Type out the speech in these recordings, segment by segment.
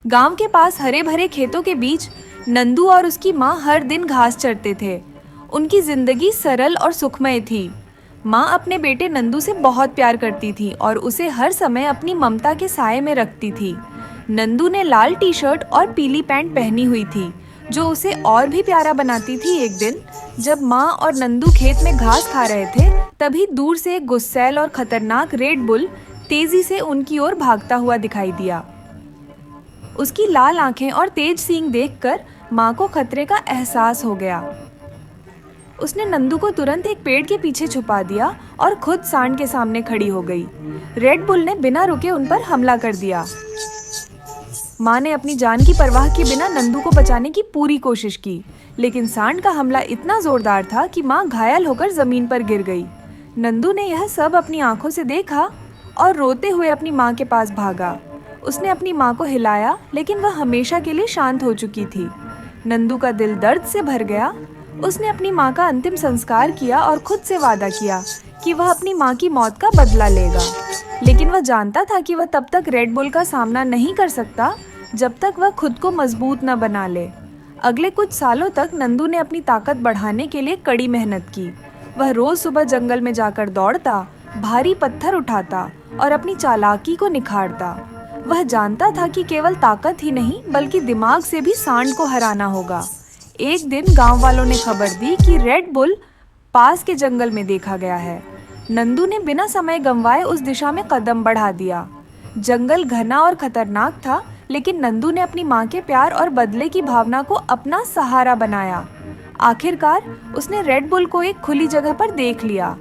गांव के पास हरे भरे खेतों के बीच नंदू और उसकी माँ हर दिन घास चरते थे। उनकी जिंदगी सरल और सुखमय थी। माँ अपने बेटे नंदू से बहुत प्यार करती थी और उसे हर समय अपनी ममता के साए में रखती थी। नंदू ने लाल टी शर्ट और पीली पैंट पहनी हुई थी, जो उसे और भी प्यारा बनाती थी। एक दिन जब माँ और नंदू खेत में घास खा रहे थे, तभी दूर से एक गुस्सैल और खतरनाक रेड बुल तेजी से उनकी ओर भागता हुआ दिखाई दिया। उसकी लाल आंखें और तेज सींग देखकर माँ को खतरे का एहसास हो गया। उसने नंदू को तुरंत एक पेड़ के पीछे छुपा दिया और खुद सांड के सामने खड़ी हो गई। रेड बुल ने बिना रुके उन पर हमला कर दिया। माँ ने अपनी जान की परवाह किए बिना नंदू को बचाने की पूरी कोशिश की, लेकिन सांड का हमला इतना जोरदार था कि माँ घायल होकर जमीन पर गिर गई। नंदू ने यह सब अपनी आंखों से देखा और रोते हुए अपनी माँ के पास भागा। उसने अपनी माँ को हिलाया, लेकिन वह हमेशा के लिए शांत हो चुकी थी। नंदू का दिल दर्द से भर गया। उसने अपनी माँ का अंतिम संस्कार किया और खुद से वादा किया कि वह अपनी माँ की मौत का बदला लेगा। लेकिन वह जानता था कि वह तब तक रेड बुल का सामना नहीं कर सकता जब तक वह खुद को मजबूत न बना ले। अगले कुछ सालों तक नंदू ने अपनी ताकत बढ़ाने के लिए कड़ी मेहनत की। वह रोज सुबह जंगल में जाकर दौड़ता, भारी पत्थर उठाता और अपनी चालाकी को निखारता। वह जानता था कि केवल ताकत ही नहीं, बल्कि दिमाग से भी सांड को हराना होगा। एक दिन गांव वालों ने खबर दी कि रेड बुल पास के जंगल में देखा गया है। नंदू ने बिना समय गंवाए उस दिशा में कदम बढ़ा दिया। जंगल घना और खतरनाक था, लेकिन नंदू ने अपनी माँ के प्यार और बदले की भावना को अपना सहारा बनाया। आखिरकार उसने रेड बुल को एक खुली जगह पर देख लिया।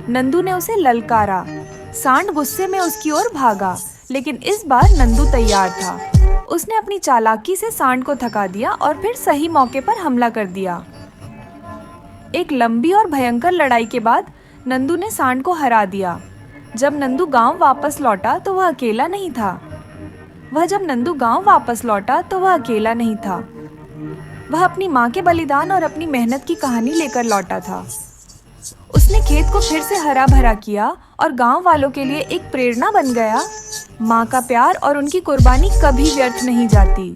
नंदू ने उसे ललकारा। सांड गुस्से में उसकी ओर भागा, लेकिन इस बार नंदू तैयार था। उसने अपनी चालाकी से सांड को थका दिया और फिर सही मौके पर हमला कर दिया। एक लंबी और भयंकर लड़ाई के बाद नंदू ने सांड को हरा दिया। जब नंदू गांव वापस लौटा तो वह अकेला नहीं था। वह अपनी माँ के बलिदान और अपनी मेहनत की कहानी लेकर लौटा था। उसने खेत को फिर से हरा भरा किया और गांव वालों के लिए एक प्रेरणा बन गया। माँ का प्यार और उनकी कुर्बानी कभी व्यर्थ नहीं जाती।